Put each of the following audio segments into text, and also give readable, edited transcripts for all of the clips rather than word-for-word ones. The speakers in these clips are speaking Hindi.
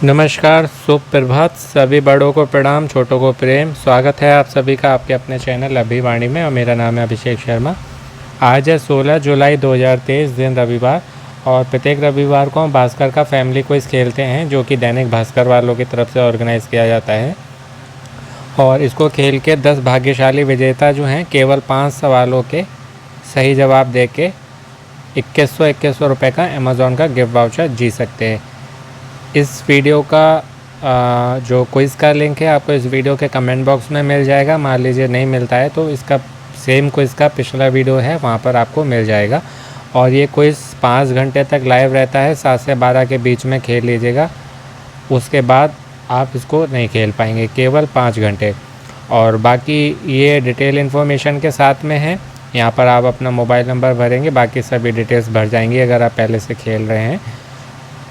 नमस्कार, शुभ प्रभात। सभी बड़ों को प्रणाम, छोटों को प्रेम। स्वागत है आप सभी का आपके अपने चैनल अभिवाणी में और मेरा नाम है अभिषेक शर्मा। आज है 16 जुलाई 2023 दिन रविवार और प्रत्येक रविवार को हम भास्कर का फैमिली क्विज खेलते हैं जो कि दैनिक भास्कर वालों की तरफ से ऑर्गेनाइज़ किया जाता है। और इसको खेल के 10 भाग्यशाली विजेता जो हैं केवल 5 सवालों के सही जवाब दे के 2100 रुपये का अमेज़ॉन का गिफ्ट वाउचर जीत सकते हैं। इस वीडियो का जो क्विज़ का लिंक है आपको इस वीडियो के कमेंट बॉक्स में मिल जाएगा। मान लीजिए नहीं मिलता है तो इसका सेम क्विज़ का पिछला वीडियो है वहाँ पर आपको मिल जाएगा। और ये क्विज़ 5 घंटे तक लाइव रहता है, 7 से 12 के बीच में खेल लीजिएगा। उसके बाद आप इसको नहीं खेल पाएंगे, केवल 5 घंटे। और बाकी ये डिटेल इन्फॉर्मेशन के साथ में है। यहाँ पर आप अपना मोबाइल नंबर भरेंगे, बाकी सभी डिटेल्स भर जाएंगी अगर आप पहले से खेल रहे हैं।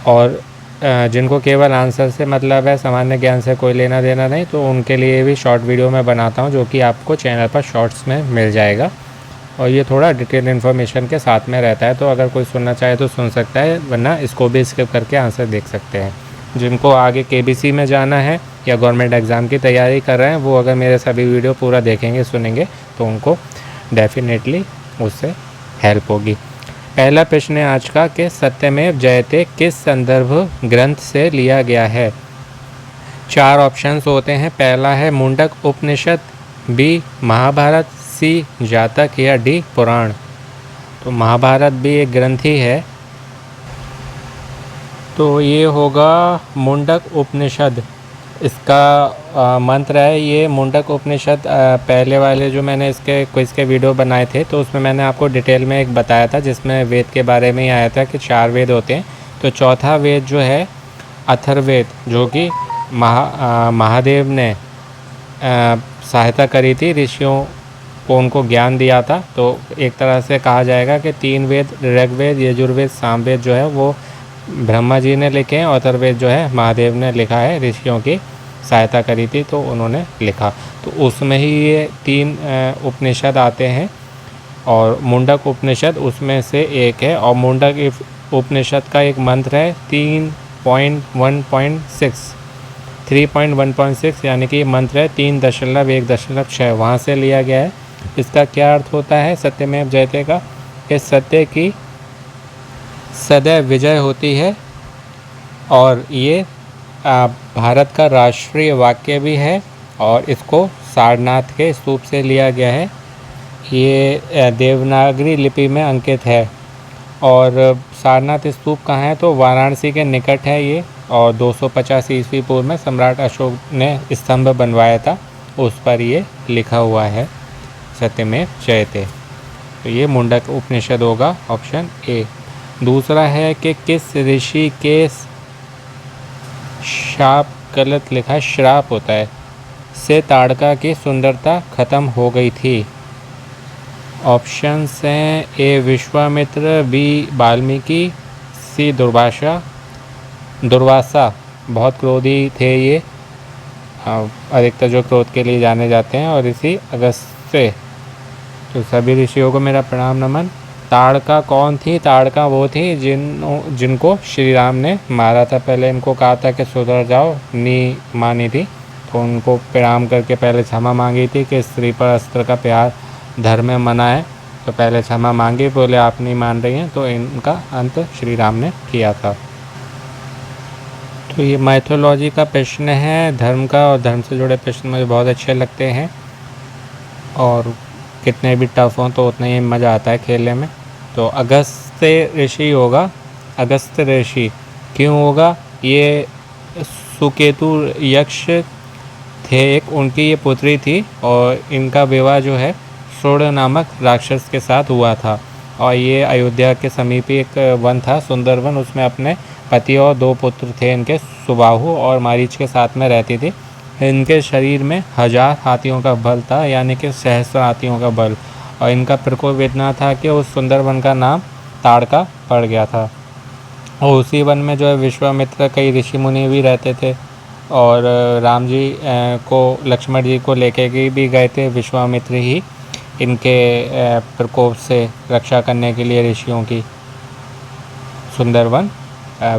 और जिनको केवल आंसर से मतलब है, सामान्य ज्ञान से कोई लेना देना नहीं, तो उनके लिए भी शॉर्ट वीडियो मैं बनाता हूं जो कि आपको चैनल पर शॉर्ट्स में मिल जाएगा। और ये थोड़ा डिटेल इन्फॉर्मेशन के साथ में रहता है, तो अगर कोई सुनना चाहे तो सुन सकता है, वरना इसको भी स्किप करके आंसर देख सकते हैं। जिनको आगे केबीसी में जाना है या गवर्नमेंट एग्ज़ाम की तैयारी कर रहे हैं, वो अगर मेरे सभी वीडियो पूरा देखेंगे सुनेंगे तो उनको डेफिनेटली उससे हेल्प होगी। पहला प्रश्न है आज का कि सत्यमेव जयते किस संदर्भ ग्रंथ से लिया गया है। 4 ऑप्शंस होते हैं। पहला है मुंडक उपनिषद, बी महाभारत, सी जातक या डी पुराण। तो महाभारत भी एक ग्रंथ ही है, तो ये होगा मुंडक उपनिषद। इसका मंत्र है ये मुंडक उपनिषद। पहले वाले जो मैंने इसके क्विज़ के वीडियो बनाए थे तो उसमें मैंने आपको डिटेल में एक बताया था जिसमें वेद के बारे में ही आया था कि 4 वेद होते हैं। तो चौथा वेद जो है अथर्ववेद, जो कि महादेव ने सहायता करी थी ऋषियों को, उनको ज्ञान दिया था। तो एक तरह से कहा जाएगा कि 3 वेद ऋग्वेद, यजुर्वेद, सामवेद जो है वो ब्रह्मा जी ने लिखे हैं, और अथर्ववेद जो है महादेव ने लिखा है, ऋषियों की सहायता करी थी तो उन्होंने लिखा। तो उसमें ही ये 3 उपनिषद आते हैं और मुंडक उपनिषद उसमें से एक है। और मुंडक उपनिषद का एक मंत्र है 3.1.6 यानी कि मंत्र है 3.1.6, वहाँ से लिया गया है। इसका क्या अर्थ होता है सत्यमेव जयते का? कि सत्य की सदैव विजय होती है। और ये भारत का राष्ट्रीय वाक्य भी है और इसको सारनाथ के स्तूप से लिया गया है। ये देवनागरी लिपि में अंकित है। और सारनाथ स्तूप कहाँ है? तो वाराणसी के निकट है ये। और 250 ईस्वी पूर्व में सम्राट अशोक ने स्तंभ बनवाया था, उस पर ये लिखा हुआ है सत्यमेव जयते। तो ये मुंडक उपनिषद होगा, ऑप्शन ए। दूसरा है कि किस ऋषि के शाप, गलत लिखा है, श्राप होता है, से ताड़का की सुंदरता खत्म हो गई थी। ऑप्शंस हैं ए विश्वामित्र, बी वाल्मीकि, सी दुर्वासा। बहुत क्रोधी थे ये, अधिकतर जो क्रोध के लिए जाने जाते हैं, और इसी अगस्त से। तो सभी ऋषियों को मेरा प्रणाम नमन। ताड़का कौन थी? ताड़का वो थी जिनको श्री राम ने मारा था। पहले इनको कहा था कि सुधर जाओ, नी मानी थी, तो उनको प्रणाम करके पहले क्षमा मांगी थी कि स्त्री पर अस्त्र का प्यार धर्म में मना है। तो पहले क्षमा मांगी, बोले आप नहीं मान रही हैं, तो इनका अंत श्री राम ने किया था। तो ये माइथोलॉजी का प्रश्न है, धर्म का, और धर्म से जुड़े प्रश्न मुझे बहुत अच्छे लगते हैं। और कितने भी टफ हों तो उतना ही मज़ा आता है खेलने में। तो अगस्त ऋषि होगा। अगस्त ऋषि क्यों होगा? ये सुकेतु यक्ष थे एक, उनकी ये पुत्री थी और इनका विवाह जो है सोड़ नामक राक्षस के साथ हुआ था। और ये अयोध्या के समीप ही एक वन था, सुंदर वन, उसमें अपने पति और 2 पुत्र थे इनके, सुबाहु और मारीच के साथ में रहती थी। इनके शरीर में 1000 हाथियों का बल था, यानी कि सहस्त्र हाथियों का बल। और इनका प्रकोप इतना था कि उस सुंदर वन का नाम ताड़का पड़ गया था। और उसी वन में जो है विश्वामित्र, कई ऋषि मुनि भी रहते थे। और राम जी को, लक्ष्मण जी को लेके भी गए थे विश्वामित्र ही, इनके प्रकोप से रक्षा करने के लिए ऋषियों की। सुंदरवन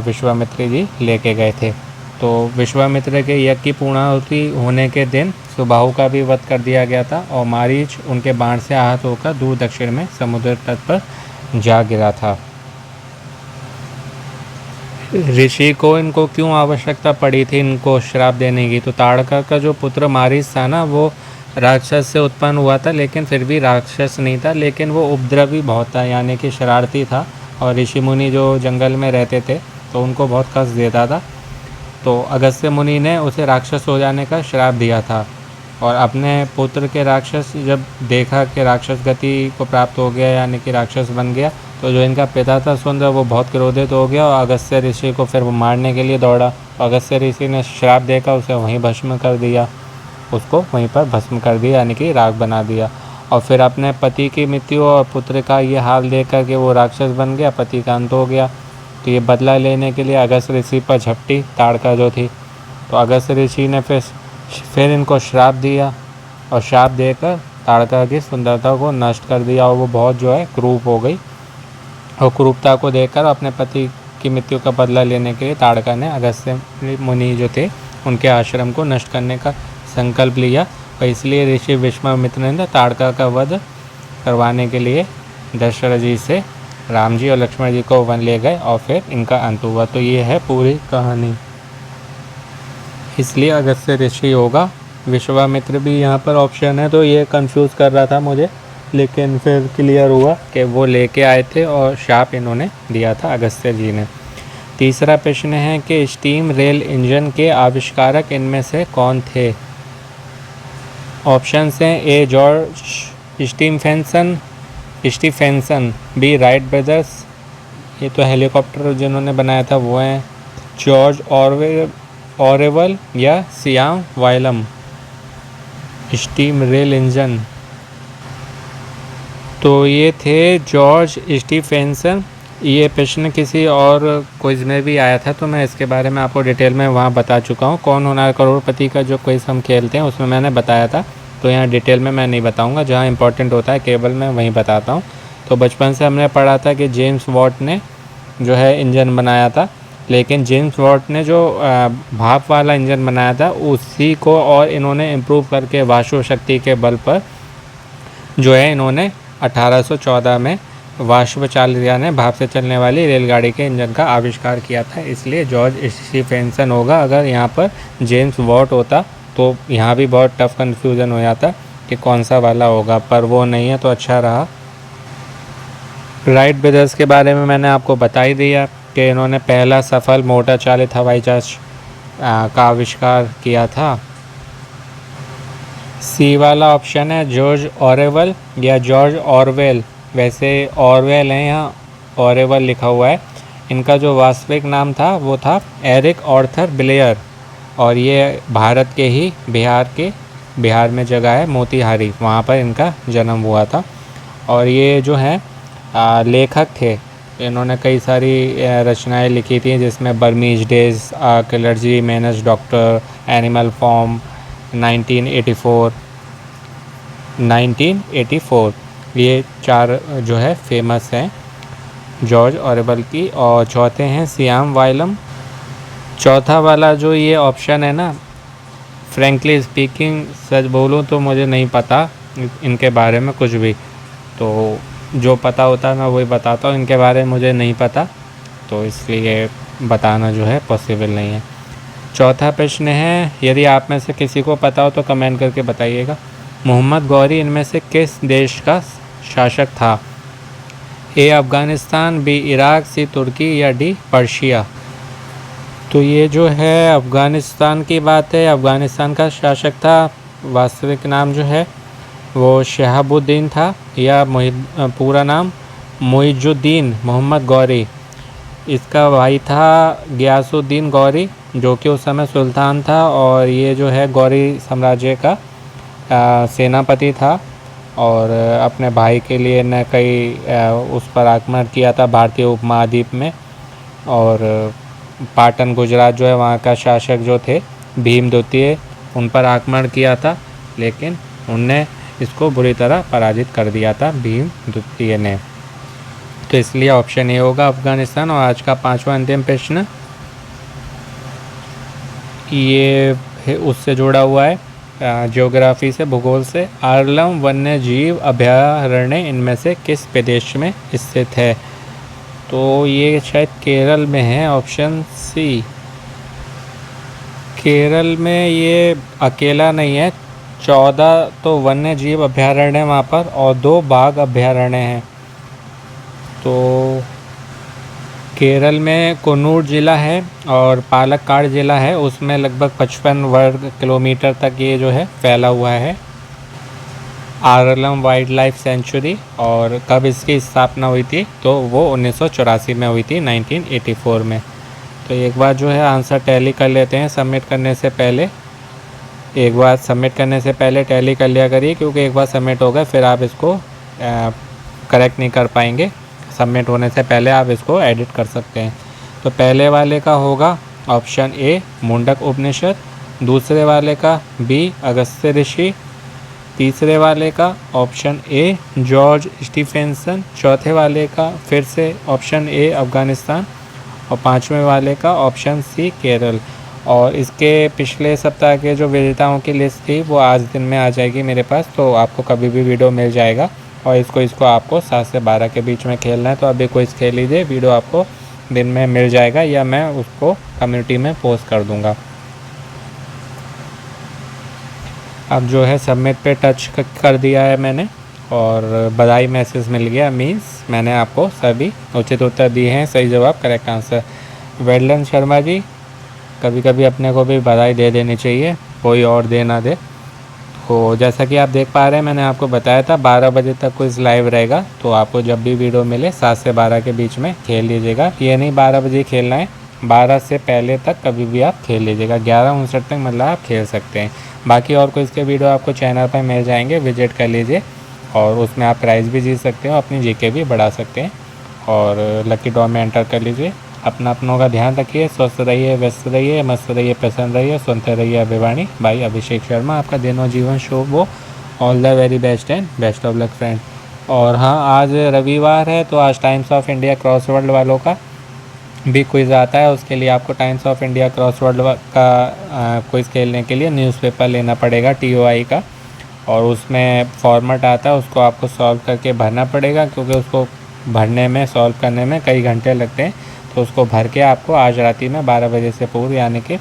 विश्वामित्र जी लेके गए थे। तो विश्वामित्र के यज्ञ की पूर्णाहुति होने के दिन सुबाहु का भी वध कर दिया गया था और मारीच उनके बाण से आहत होकर दूर दक्षिण में समुद्र तट पर जा गिरा था। ऋषि को इनको क्यों आवश्यकता पड़ी थी इनको श्राप देने की? तो ताड़का का जो पुत्र मारीच था ना, वो राक्षस से उत्पन्न हुआ था, लेकिन फिर भी राक्षस नहीं था, लेकिन वो उपद्रवी बहुत था, यानी कि शरारती था। और ऋषि मुनि जो जंगल में रहते थे तो उनको बहुत कष्ट देता था। तो अगस्त्य मुनि ने उसे राक्षस हो जाने का श्राप दिया था। और अपने पुत्र के राक्षस जब देखा कि राक्षस गति को प्राप्त हो गया, यानी कि राक्षस बन गया, तो जो इनका पिता था सुंदर, वो बहुत क्रोधित हो गया और अगस्त्य ऋषि को फिर वो मारने के लिए दौड़ा। अगस्त्य ऋषि ने श्राप देकर उसे वहीं भस्म कर दिया, उसको वहीं पर भस्म कर दिया, यानी कि राख बना दिया। और फिर अपने पति की मृत्यु और पुत्र का ये हाल देख कर के वो राक्षस बन गया, पति का अंत हो गया। तो ये बदला लेने के लिए अगस्त्य ऋषि पर झपटी ताड़का जो थी। तो अगस्त्य ऋषि ने फिर इनको श्राप दिया और श्राप देकर ताड़का की सुंदरता को नष्ट कर दिया और वो बहुत जो है क्रूप हो गई। और क्रूपता को देखकर अपने पति की मृत्यु का बदला लेने के लिए ताड़का ने अगस्त्य मुनि जो थे उनके आश्रम को नष्ट करने का संकल्प लिया। और इसलिए ऋषि विश्वामित्र ने ताड़का का वध करवाने के लिए दशरथ जी से राम जी और लक्ष्मण जी को वन ले गए और फिर इनका अंत हुआ। तो ये है पूरी कहानी, इसलिए अगस्त्य ऋषि होगा। विश्वामित्र भी यहाँ पर ऑप्शन है, तो ये कंफ्यूज कर रहा था मुझे, लेकिन फिर क्लियर हुआ कि वो लेके आए थे और शाप इन्होंने दिया था अगस्त्य जी ने। तीसरा प्रश्न है कि स्टीम रेल इंजन के आविष्कारक इनमें से कौन थे? ऑप्शंस हैं A George Stephenson, B Wright brothers, ये तो हेलीकॉप्टर जिन्होंने बनाया था वो हैं, जॉर्ज ऑरेवल या सियाम वाइलम। स्टीम रेल इंजन तो ये थे जॉर्ज स्टीफेंसन। ये प्रश्न किसी और क्विज़ में भी आया था, तो मैं इसके बारे में आपको डिटेल में वहाँ बता चुका हूँ। कौन होना करोड़पति का जो क्विज़ हम खेलते हैं उसमें मैंने बताया था, तो यहाँ डिटेल में मैं नहीं बताऊँगा। जहाँ इंपॉर्टेंट होता है केवल मैं वहीं बताता हूँ। तो बचपन से हमने पढ़ा था कि जेम्स वॉट ने जो है इंजन बनाया था, लेकिन जेम्स वॉट ने जो भाप वाला इंजन बनाया था उसी को और इन्होंने इम्प्रूव करके वाष्प शक्ति के बल पर जो है इन्होंने 1814 में वाष्प चालित यानी भाप से चलने वाली रेलगाड़ी के इंजन का आविष्कार किया था। इसलिए जॉर्ज स्टीफेंसन होगा। अगर यहाँ पर जेम्स वॉट होता तो यहाँ भी बहुत टफ कन्फ्यूज़न हो जाता कि कौन सा वाला होगा, पर वो नहीं है तो अच्छा रहा। राइट ब्रदर्स के बारे में मैंने आपको बता ही दिया कि इन्होंने पहला सफल मोटर चालित हवाई जहाज का आविष्कार किया था। सी वाला ऑप्शन है जॉर्ज ऑरेवल या जॉर्ज ऑरवेल। वैसे ऑरवेल है, यहाँ ऑरेवल लिखा हुआ है। इनका जो वास्तविक नाम था वो था एरिक आर्थर ब्लेयर, और ये भारत के ही बिहार में जगह है मोतिहारी, वहाँ पर इनका जन्म हुआ था। और ये जो है लेखक थे, इन्होंने कई सारी रचनाएं लिखी थी, जिसमें Burmese days, clergy minus doctor, animal form, 1984 ये 4 जो है फेमस हैं जॉर्ज ऑरेवल की। और चौथे हैं सियाम वाइलम। चौथा वाला जो ये ऑप्शन है ना, फ्रैंकली स्पीकिंग सच बोलूँ तो मुझे नहीं पता इनके बारे में कुछ भी, तो जो पता होता है मैं वही बताता हूँ, इनके बारे में मुझे नहीं पता, तो इसलिए बताना जो है पॉसिबल नहीं है। चौथा प्रश्न है, यदि आप में से किसी को पता हो तो कमेंट करके बताइएगा। मोहम्मद गौरी इनमें से किस देश का शासक था? ए अफ़गानिस्तान, बी इराक, सी तुर्की या डी पर्शिया। तो ये जो है अफ़गानिस्तान की बात है, अफ़गानिस्तान का शासक था। वास्तविक नाम जो है वो शहाबुद्दीन था, या पूरा नाम मुइजुद्दीन मोहम्मद गौरी। इसका भाई था गियासुद्दीन गौरी, जो कि उस समय सुल्तान था, और ये जो है गौरी साम्राज्य का सेनापति था, और अपने भाई के लिए ने कई उस पर आक्रमण किया था भारतीय उपमहाद्वीप में। और पाटन गुजरात जो है वहाँ का शासक जो थे भीम द्वितीय, उन पर आक्रमण किया था, लेकिन उनने इसको बुरी तरह पराजित कर दिया था भीम द्वितीय ने। तो इसलिए ऑप्शन ए होगा अफ़गानिस्तान। और आज का 5वां अंतिम प्रश्न, ये उससे जुड़ा हुआ है, ज्योग्राफी से, भूगोल से। आरलम वन्य जीव अभयारण्य इनमें से किस प्रदेश में स्थित है? तो ये शायद केरल में है, ऑप्शन सी। केरल में ये अकेला नहीं है, 14 तो वन्य जीव अभयारण्य है वहाँ पर और 2 बाघ अभयारण्य हैं। तो केरल में कन्नूर ज़िला है और पालक्काड ज़िला है, उसमें लगभग 55 वर्ग किलोमीटर तक ये जो है फैला हुआ है आरलम वाइल्ड लाइफ सेंचुरी। और कब इसकी स्थापना हुई थी? तो वो 1984 में हुई थी, 1984 में। तो एक बार जो है आंसर टैली कर लेते हैं सबमिट करने से पहले। एक बार सबमिट करने से पहले टैली कर लिया करिए, क्योंकि एक बार सबमिट हो गए फिर आप इसको करेक्ट नहीं कर पाएंगे। सबमिट होने से पहले आप इसको एडिट कर सकते हैं। तो पहले वाले का होगा ऑप्शन ए मुंडक उपनिषद, दूसरे वाले का बी अगस्त्य ऋषि, तीसरे वाले का ऑप्शन ए जॉर्ज स्टीफेंसन, चौथे वाले का फिर से ऑप्शन ए अफ़गानिस्तान और पाँचवें वाले का ऑप्शन सी केरल। और इसके पिछले सप्ताह के जो विजेताओं की लिस्ट थी वो आज दिन में आ जाएगी मेरे पास, तो आपको कभी भी वीडियो मिल जाएगा। और इसको आपको 7 से 12 के बीच में खेलना है, तो अभी क्विज खेल लीजिए, वीडियो आपको दिन में मिल जाएगा या मैं उसको कम्युनिटी में पोस्ट कर दूँगा। अब जो है सबमिट पे टच कर दिया है मैंने और बधाई मैसेज मिल गया, मीन्स मैंने आपको सभी उचित उत्तर दिए हैं, सही जवाब, correct answer. Well done Sharma ji. कभी कभी अपने को भी बधाई दे देनी चाहिए, कोई और दे ना दे। तो जैसा कि आप देख पा रहे हैं, मैंने आपको बताया था 12 बजे तक कुछ लाइव रहेगा, तो आपको जब भी वीडियो मिले 7 से 12 के बीच में खेल लीजिएगा। ये नहीं 12 बजे खेलना है, 12 से पहले तक कभी भी आप खेल लीजिएगा, 11:59 तक मतलब आप खेल सकते हैं। बाकी और कोई इसके वीडियो आपको चैनल पर मिल जाएंगे, विजिट कर लीजिए और उसमें आप प्राइज़ भी जीत सकते हो, अपनी जीके भी बढ़ा सकते हैं और लकी ड्रॉ में एंटर कर लीजिए। अपनों का ध्यान रखिए, स्वस्थ रहिए, व्यस्त रहिए, मस्त रहिए, प्रसन्न रहिए, सुनते रहिए अभिवाणी। भाई अभिषेक शर्मा, आपका दिन और जीवन शुभ हो। All the very best and best of luck friend. और हाँ, आज रविवार है तो आज टाइम्स ऑफ इंडिया क्रॉसवर्ड वालों का भी क्विज़ आता है। उसके लिए आपको टाइम्स ऑफ इंडिया क्रॉसवर्ड का क्विज़ खेलने के लिए न्यूज़पेपर लेना पड़ेगा TOI का, और उसमें फॉर्मेट आता है, उसको आपको सॉल्व करके भरना पड़ेगा, क्योंकि उसको भरने में, सॉल्व करने में कई घंटे लगते हैं। तो उसको भर के आपको आज रात में 12 बजे से पूर्व, यानी कि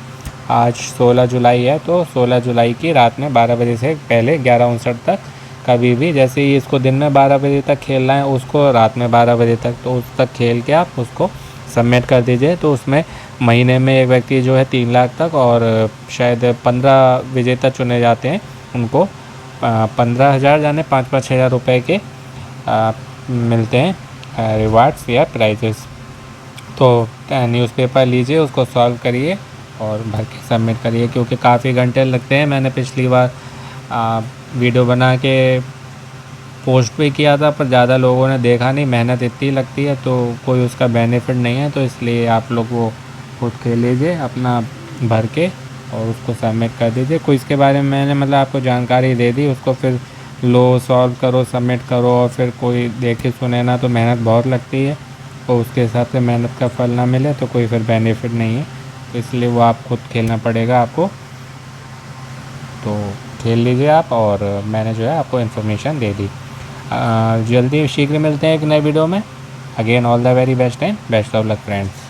आज 16 जुलाई है, तो 16 जुलाई की रात में 12 बजे से पहले 11:59 तक कभी भी, जैसे ही इसको दिन में 12 बजे तक खेलना है, उसको रात में 12 बजे तक, तो उस तक खेल के आप उसको सबमिट कर दीजिए। तो उसमें महीने में एक व्यक्ति जो है 3 लाख तक और शायद 15 विजेता चुने जाते हैं, उनको 15,000 यानी 5-5 हज़ार रुपये के मिलते हैं रिवार्ड्स या प्राइजेस। तो न्यूज़पेपर लीजिए, उसको सॉल्व करिए और भर के सबमिट करिए, क्योंकि काफ़ी घंटे लगते हैं। मैंने पिछली बार वीडियो बना के पोस्ट भी किया था, पर ज़्यादा लोगों ने देखा नहीं, मेहनत इतनी लगती है तो कोई उसका बेनिफिट नहीं है, तो इसलिए आप लोग वो खुद खेल लीजिए अपना भर के और उसको सबमिट कर दीजिए। क्विज़ के बारे में मैंने मतलब आपको जानकारी दे दी, उसको फिर लो, सॉल्व करो, सबमिट करो और फिर कोई देखे सुने ना, तो मेहनत बहुत लगती है और उसके हिसाब से मेहनत का फल ना मिले तो कोई फिर बेनिफिट नहीं है, तो इसलिए वो आप खुद खेलना पड़ेगा आपको। तो खेल लीजिए आप, और मैंने जो है आपको इन्फॉर्मेशन दे दी। जल्दी शीघ्र मिलते हैं एक नए वीडियो में। Again all the very best and best of luck friends.